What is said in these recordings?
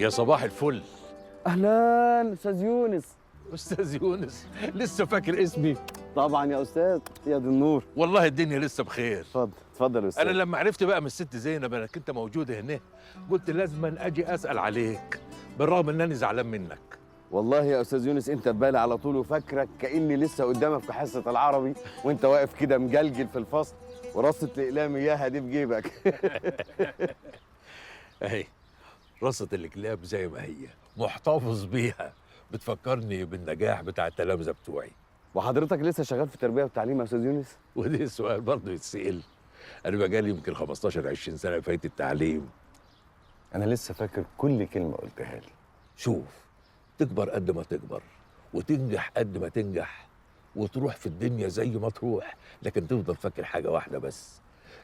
يا صباح الفل. اهلا استاذ يونس. استاذ يونس، لسه فاكر اسمي؟ طبعا يا استاذ، يا دي النور. والله الدنيا لسه بخير. اتفضل اتفضل يا استاذ. انا لما عرفت بقى من الست زينب انك انت موجود هنا، قلت لازم اجي اسال عليك بالرغم انني زعلان منك. والله يا استاذ يونس انت في بالي على طول، وفاكرك كاني لسه قدامك في حصه العربي وانت واقف كده مجلجل في الفصل ورصه الاقلام اياها دي في جيبك. اهي رصة الكلاب زي ما هي، محتفظ بيها، بتفكرني بالنجاح بتاع التلامذه بتوعي. وحضرتك لسه شغال في التربيه والتعليم يا استاذ يونس؟ ودي السؤال برضه يتسال. انا بقالي يمكن 15 20 سنه فايت التعليم. انا لسه فاكر كل كلمه قلتها لي. شوف، تكبر قد ما تكبر وتنجح قد ما تنجح وتروح في الدنيا زي ما تروح، لكن تفضل فاكر حاجة واحدة بس: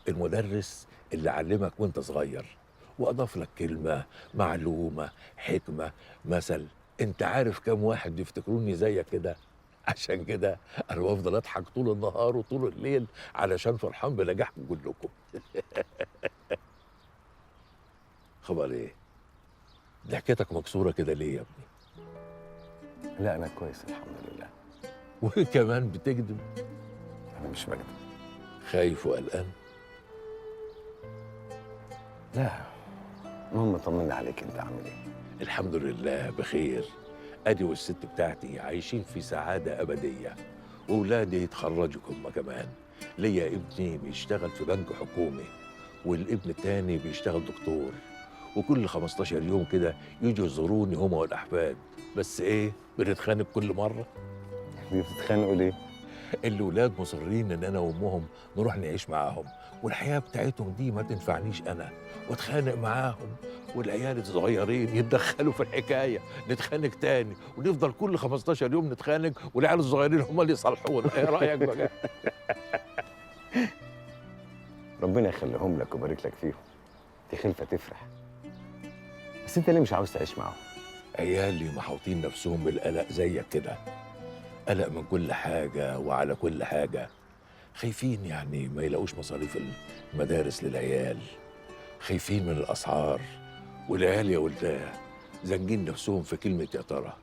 المدرس اللي علمك وانت صغير وأضاف لك كلمة، معلومة، حكمة، مثل. انت عارف كم واحد بيفتكروني زيك كده؟ عشان كده انا بفضل اضحك طول النهار وطول الليل علشان فرحان بنجاحكم كلكم. خبر ايه؟ ضحكتك مكسورة كده ليه يا ابني؟ لا انا كويس الحمد لله. وكمان بتكذب؟ انا مش بكذب. خايف وقلقان؟ لا، المهم طمني عليك، انت عامل ايه؟ الحمد لله بخير. ادي والست بتاعتي عايشين في سعادة أبدية، وولادي يتخرجوا هما كمان. ليا ابني بيشتغل في بنك حكومي، والابن التاني بيشتغل دكتور، وكل 15 يوم كده يجوا يزوروني هما والأحفاد. بس ايه، بنتخانق كل مرة. بتتخانقوا ليه؟ الولاد مصرين ان انا وامهم نروح نعيش معاهم، والحياه بتاعتهم دي ما تنفعنيش انا، واتخانق معاهم، والعيال الصغيرين يتدخلوا في الحكايه، نتخانق تاني، ونفضل كل 15 يوم نتخانق، والعيال الصغيرين هم اللي يصلحونا. ايه رايك بقى؟ ربنا يخليهم لك ويبارك لك فيهم، دي خلفه تفرح. بس انت ليه مش عاوز تعيش معاهم؟ عيالي محاوطين نفسهم بالقلق زيك كده، قلق من كل حاجه وعلى كل حاجه، خايفين يعني ما يلاقوش مصاريف المدارس للعيال، خايفين من الأسعار، والعيال يا ولداه زنجين نفسهم في كلمة يا ترى.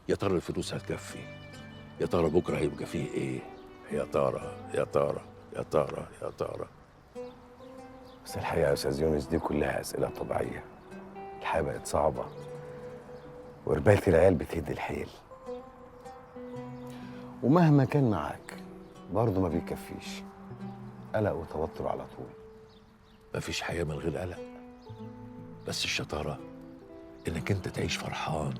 يا ترى الفلوس هتكفي؟ يا ترى بكرة هيبقى فيه إيه؟ يا ترى يا ترى يا ترى يا ترى. بس الحقيقه يا استاذ يونس دي كلها اسئله طبيعيه. الحياه بقت صعبه وربايه العيال بتهد الحيل، ومهما كان معاك برضه ما بيكفيش، قلق وتوتر على طول. مفيش حياة من غير قلق، بس الشطارة إنك أنت تعيش فرحان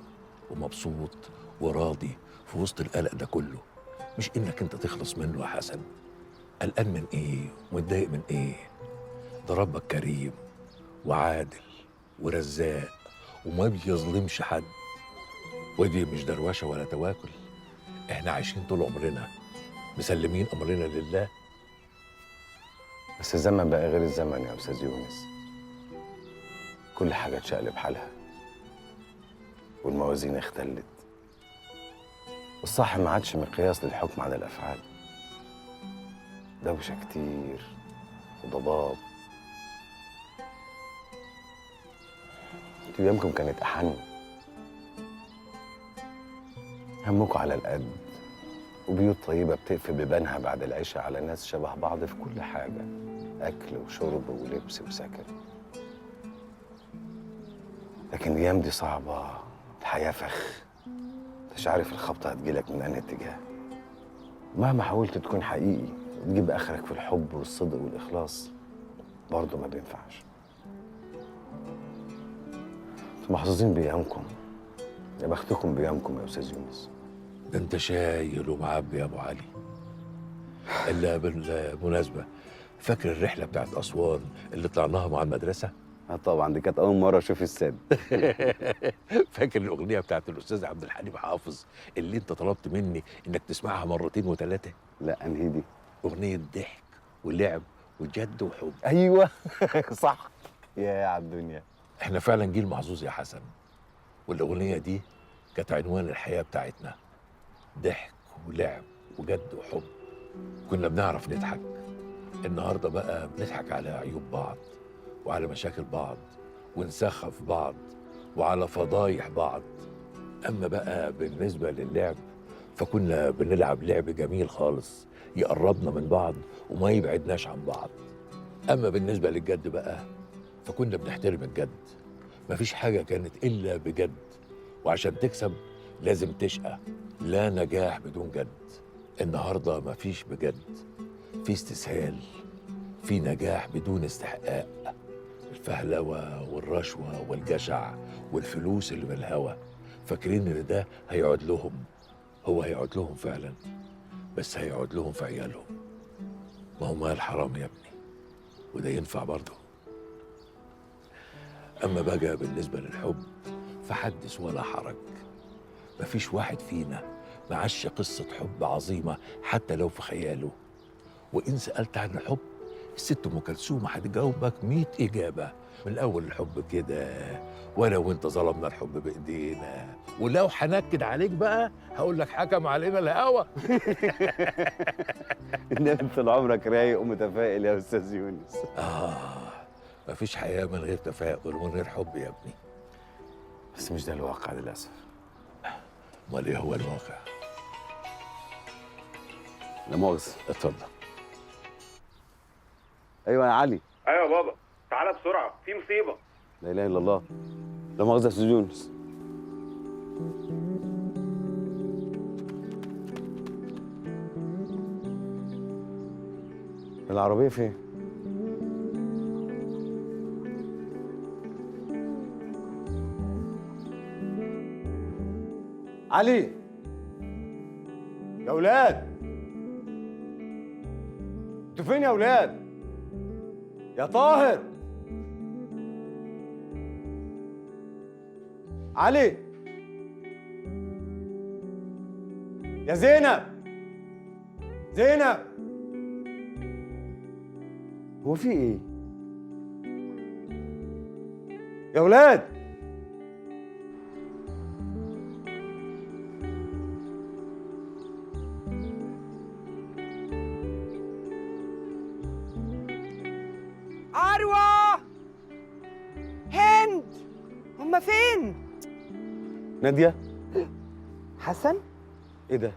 ومبسوط وراضي في وسط القلق ده كله، مش إنك أنت تخلص منه يا حسن. قلقان من إيه ومتضايق من إيه؟ ده ربك كريم وعادل ورزاق وما بيظلمش حد، ودي مش دروشة ولا تواكل. إحنا عايشين طول عمرنا مسلمين أمرنا لله. بس الزمن بقى غير الزمن يا استاذ يونس، كل حاجه اتشقلب حالها والموازين اختلت، والصح ما عادش مقياس للحكم على الافعال. دوشه كتير وضباب. ايامكم كانت احن، همكم على القد، وبيوت طيبه بتقفل بيبانها بعد العشاء على ناس شبه بعض في كل حاجه، اكل وشرب ولبس وسكن. لكن الايام دي صعبه، الحياه فخ، مش عارف الخبطه هتجيلك من انهي اتجاه. مهما حاولت تكون حقيقي وتجيب اخرك في الحب والصدق والاخلاص برضه ما بينفعش. انتوا محظوظين بايامكم، يا بختكم بايامكم يا استاذ يونس. ده انت شايل ومعبي يا ابو علي. الا بالمناسبه، فاكر الرحله بتاعت اسوان اللي طلعناها مع المدرسه؟ طبعا دي كانت اول مره اشوف السد. فاكر الاغنيه بتاعت الاستاذ عبد الحليم حافظ اللي انت طلبت مني انك تسمعها مرتين وثلاثه؟ لا انهي دي؟ اغنيه ضحك ولعب وجد وحب. ايوه صح. يا على الدنيا. احنا فعلا جيل محظوظ يا حسن، والاغنيه دي كانت عنوان الحياه بتاعتنا، ضحك ولعب وجد وحب. كنا بنعرف نضحك. النهارده بقى بنضحك على عيوب بعض وعلى مشاكل بعض ونسخف بعض وعلى فضايح بعض. أما بقى بالنسبة للعب فكنا بنلعب لعب جميل خالص يقربنا من بعض وما يبعدناش عن بعض. أما بالنسبة للجد بقى فكنا بنحترم الجد، مفيش حاجة كانت إلا بجد، وعشان تكسب لازم تشقى، لا نجاح بدون جد. النهاردة مفيش بجد، في استسهال، في نجاح بدون استحقاق، الفهلوة والرشوة والجشع والفلوس اللي بالهوا، فاكرين ان ده هيقعد لهم. هو هيقعد لهم فعلا، بس هيقعد لهم في عيالهم. ما هو مال حرام يا ابني، وده ينفع برضه. اما بقى بالنسبة للحب فحدث ولا حرج. مفيش واحد فينا معاش قصة حب عظيمة حتى لو في خياله. وإن سألت عن الحب الست أم كلثوم هتجاوبك 100 إجابة، من الأول الحب كده، وأنا وأنت ظلمنا الحب بإيدينا، ولو هنكد عليك بقى هقول لك حكم علينا الهوى. انت طول عمرك رايق ومتفائل يا استاذ يونس. مفيش حياة من غير تفاؤل ومن غير حب يا ابني. بس مش ده الواقع للاسف. أمال إيه هو الواقع؟ لا مؤاخذة. اتفضل. ايوه يا علي. ايوه يا بابا، تعالى بسرعه، في مصيبه. لا اله الا الله. لا مؤاخذة يا استاذ يونس. العربية فين؟ علي يا ولاد، انتوا فين يا ولاد؟ يا طاهر، علي، يا زينب، زينب، هو في ايه؟ يا ولاد، أروى، هند، هما فين؟ نادية، حسن، ايه ده؟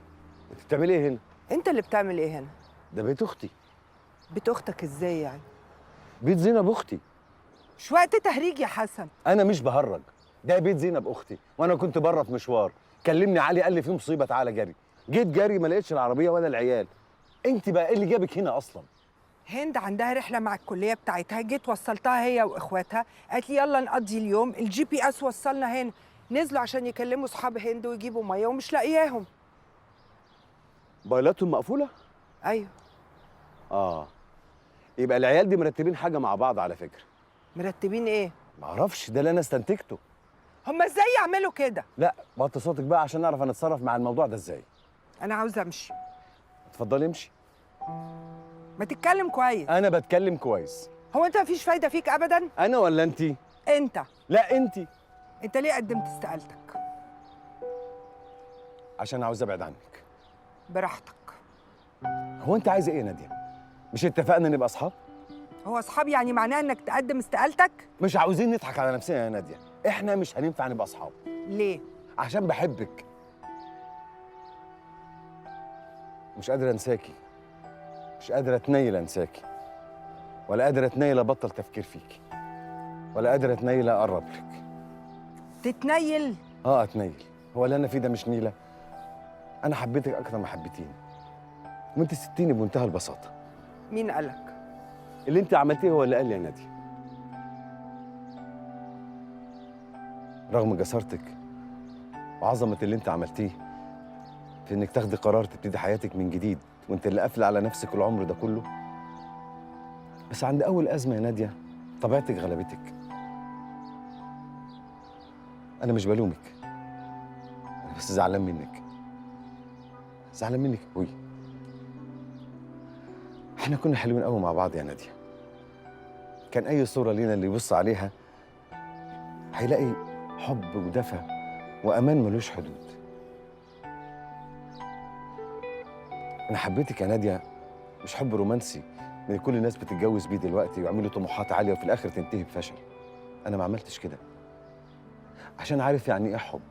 انت بتعملي ايه هنا؟ أنت اللي بتعمل إيه هنا؟ ده بيت اختي. بيت أختك إزاي يعني؟ بيت زينب اختي. مش وقت تهريج يا حسن. انا مش بهرج، ده بيت زينب اختي، وانا كنت بره في مشوار، كلمني علي قال لي في مصيبه تعالى جري، جيت جري ما لقيتش العربيه ولا العيال. انت بقى ايه اللي جابك هنا اصلا؟ هند عندها رحلة مع الكلية بتاعتها، جيت وصلتها هي وإخواتها، قالت لي يلا نقضي اليوم، الGPS وصلنا هنا، نزلوا عشان يكلموا صحاب هند ويجيبوا مية ومش لاقياهم. موبايلاتهم مقفوله؟ أيوه. يبقى العيال دي مرتبين حاجه مع بعض على فكره. مرتبين إيه؟ معرفش، ده اللي انا استنتجته. هما إزاي يعملوا كده؟ لا وطي صوتك بقى عشان نعرف هنتصرف مع الموضوع ده ازاي. أنا عاوزة أمشي. اتفضلي امشي. ما تتكلم كويس. انا بتكلم كويس. هو أنت مفيش فايدة فيك أبداً؟ انا ولا انت؟ أنت. لا انت. أنت ليه قدمت استقالتك؟ عشان عاوز ابعد عنك. براحتك. هو انت عايزه ايه يا ناديه؟ مش اتفقنا نبقى اصحاب؟ هو اصحاب يعني معناه انك تقدم استقالتك؟ مش عاوزين نضحك على نفسنا يا ناديه، احنا مش هينفع نبقى اصحاب. ليه؟ عشان بحبك، مش قادر انساكي، مش قادر اتنيل انساكي، ولا قادر اتنيل ابطل تفكير فيكي، ولا قادر اتنيل اقرب لك. تتنيل؟ اتنيل. هو اللي انا فيه ده مش نيله؟ انا حبيتك اكتر ما حبيتيني، وانت ستيني بمنتهى البساطه. مين قالك؟ اللي انت عملتيه هو اللي قال لي يا ناديه. رغم جسارتك وعظمه اللي انت عملتيه في انك تاخدي قرار تبتدي حياتك من جديد وانت اللي قافله على نفسك العمر ده كله، بس عند اول ازمه يا ناديه طبيعتك غلبتك. انا مش بلومك، انا بس زعلان منك، زعلان منك قوي. احنا كنا حلوين قوي مع بعض يا ناديه، كان اي صوره لينا اللي يبص عليها هيلاقي حب ودفى وامان ملوش حدود. انا حبيتك يا ناديه مش حب رومانسي من كل الناس بتتجوز بيه دلوقتي ويعملوا طموحات عاليه وفي الاخر تنتهي بفشل. انا ما عملتش كده، عشان عارف يعني ايه حب.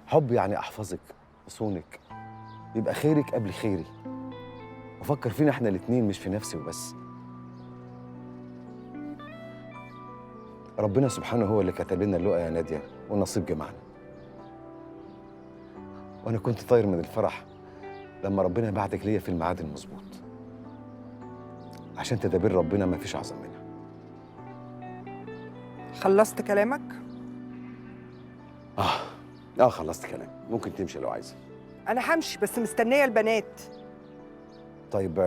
حب يعني احفظك، اصونك، يبقى خيرك قبل خيري، وافكر فينا احنا الاتنين مش في نفسي وبس. ربنا سبحانه هو اللي كتب لنا اللقا يا ناديه، والنصيب جمعنا. وانا كنت طاير من الفرح لما ربنا بعتك ليا في الميعاد المظبوط، عشان تدابير ربنا ما فيش اعظم منها. خلصت كلامك؟ خلصت كلام، ممكن تمشي لو عايزه. انا همشي بس مستنيه البنات. طيب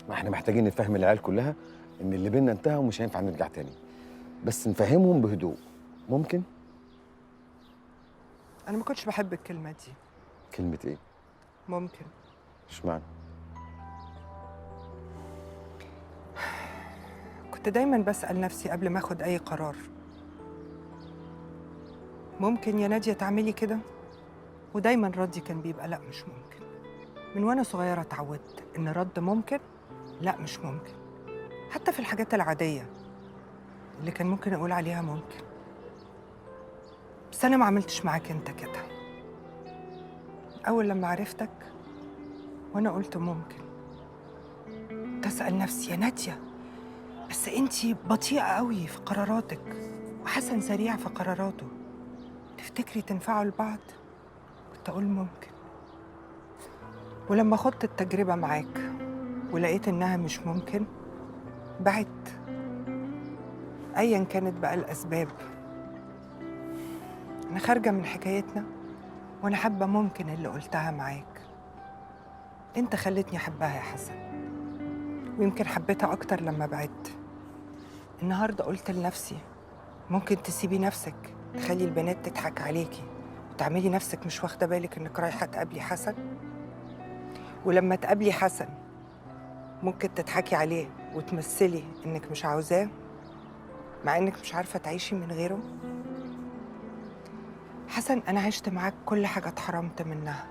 ما احنا محتاجين نفهم العيال كلها ان اللي بينا انتهى ومش هينفع نرجع تاني، بس نفهمهم بهدوء. ممكن؟ انا ما كنتش بحب الكلمه دي. كلمة ايه؟ ممكن. اشمعنى؟ كنت دايما بسأل نفسي قبل ما اخد اي قرار، ممكن يا نادية تعملي كده؟ ودايما ردي كان بيبقى لا مش ممكن. من وانا صغيرة اتعودت ان رد ممكن لا مش ممكن، حتى في الحاجات العادية اللي كان ممكن اقول عليها ممكن. بس انا ما عملتش معاك انت كده. اول لما عرفتك وانا قلت ممكن، تسأل نفسي يا نادية بس انتي بطيئة قوي في قراراتك وحسن سريع في قراراته، تفتكري تنفعوا لبعض؟ كنت أقول ممكن. ولما خدت التجربة معاك ولقيت إنها مش ممكن بعدت، أيا كانت بقى الأسباب. أنا خارجة من حكايتنا وأنا حابة ممكن اللي قلتها معاك. أنت خلتني أحبها يا حسن، ويمكن حبيتها أكتر لما بعدت. النهاردة قلت لنفسي ممكن تسيبي نفسك تخلي البنات تضحك عليكي وتعملي نفسك مش واخدة بالك إنك رايحة تقابلي حسن، ولما تقابلي حسن ممكن تضحكي عليه وتمثلي إنك مش عاوزاه مع إنك مش عارفة تعيشي من غيره. حسن أنا عشت معاك كل حاجة اتحرمت منها،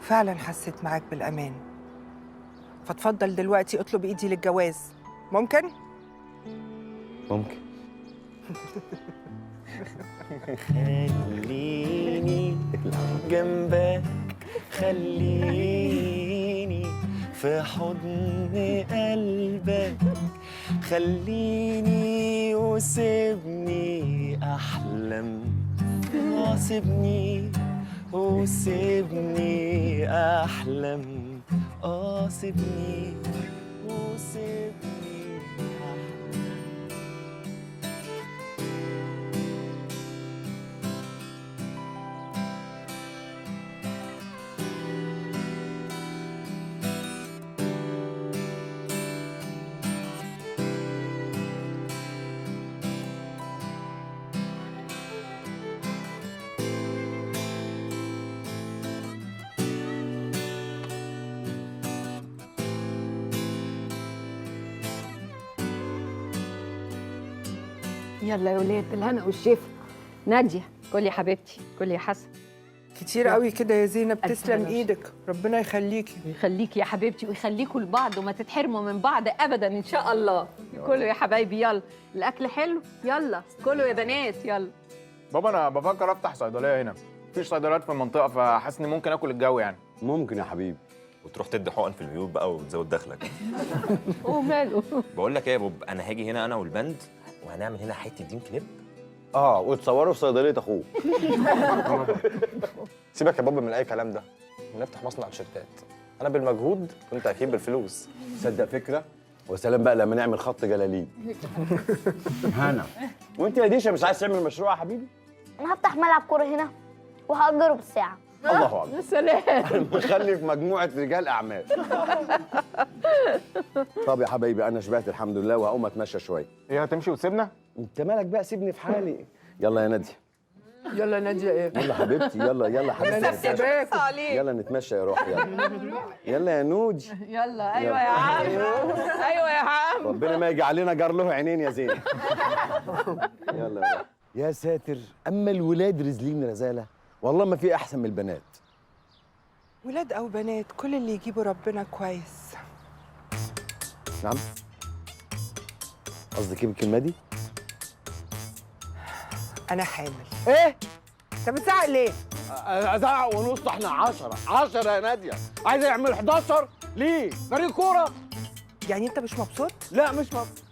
فعلا حسيت معاك بالأمان. فاتفضل دلوقتي اطلب إيدي للجواز. ممكن؟ ممكن. خليني جنبك، خليني في حضن قلبك، خليني وسيبني أحلم، سيبني وسيبني أحلم، سيبني وسيبني أحلم. يلا يا ولاد بالهنا والشفا. ناديه كلي يا حبيبتي، كلي يا حسن. كتير قوي كده يا زينب، ألف تسلم هنا ايدك، ربنا يخليكي. ويخليكي يا حبيبتي ويخليكوا لبعض وما تتحرموا من بعض ابدا ان شاء الله. كلوا يا حبايبي، يلا الاكل حلو، يلا كلوا يا بنات يلا. بابا انا بفكر افتح صيدليه هنا، مفيش صيدليات في المنطقه، فحاسس اني ممكن اكل الجو يعني. ممكن يا حبيبي. وتروح تدي حقن في البيوت بقى وتزود دخلك. وماله. بقول لك ايه يا بوب، انا هاجي هنا انا والبند وهنعمل هنا حته دين كليب. وتصوروا في صيدليه اخوه. سيبك يا بابا من اي كلام ده، نفتح مصنع تيشيرتات، انا بالمجهود وانت اكيد بالفلوس. تصدق فكره؟ وسلام بقى لما نعمل خط جلاليب. هنا. وانت يا ديشه مش عايز تعمل مشروع يا حبيبي؟ انا هفتح ملعب كوره هنا وهأجره بالساعه. الله اكبر. يا سلام. مخلف مجموعه رجال اعمال. طب يا حبايبي انا شبعت الحمد لله، وهقوم اتمشى شويه. ايه هتمشي وتسيبنا؟ انت مالك بقى، سيبني في حالي. يلا يا ناديه. يلا نادية ايه؟ يلا حبيبتي، يلا حبيبتي. انا سيباك. يلا نتمشى يا روح. يلا يا نودي. يلا ايوه يا عم، ايوه يا عم. ربنا ما يجي علينا جار له عينين يا زين. يلا يا روح. يا ساتر، اما الولاد رزلين رزاله، والله ما في احسن من البنات. ولاد او بنات كل اللي يجيبوا ربنا كويس. نعم؟ قصدك ايه بالكلمه دي؟ انا حامل. ايه؟ انت بتزعق ليه؟ ازعق ونص، احنا 10 يا ناديه، عايزه يعمل 11 ليه؟ فريق كوره؟ يعني انت مش مبسوط؟ لا مش مبسوط.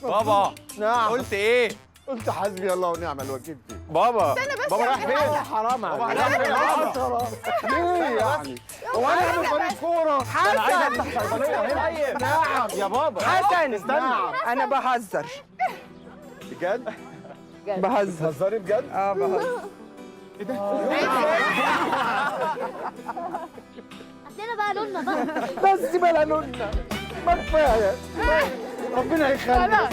بابا نعم قلت ايه؟ قلت حسبي الله ونعم الوكيل فيه. بابا بابا رايح فين؟ حرام عليك. ليه يعني؟ هو انا اعمل فريق كوره؟ انا عايز افتح صيدليه هنا. نعم يا بابا. حسن نعم. انا بهزر. بجد؟ بهزر. بتهزري بجد؟ بهزر. هاتلنا بقى لوننا بقى. بس بلا لوننا، ما كفايه. ربنا يخليك.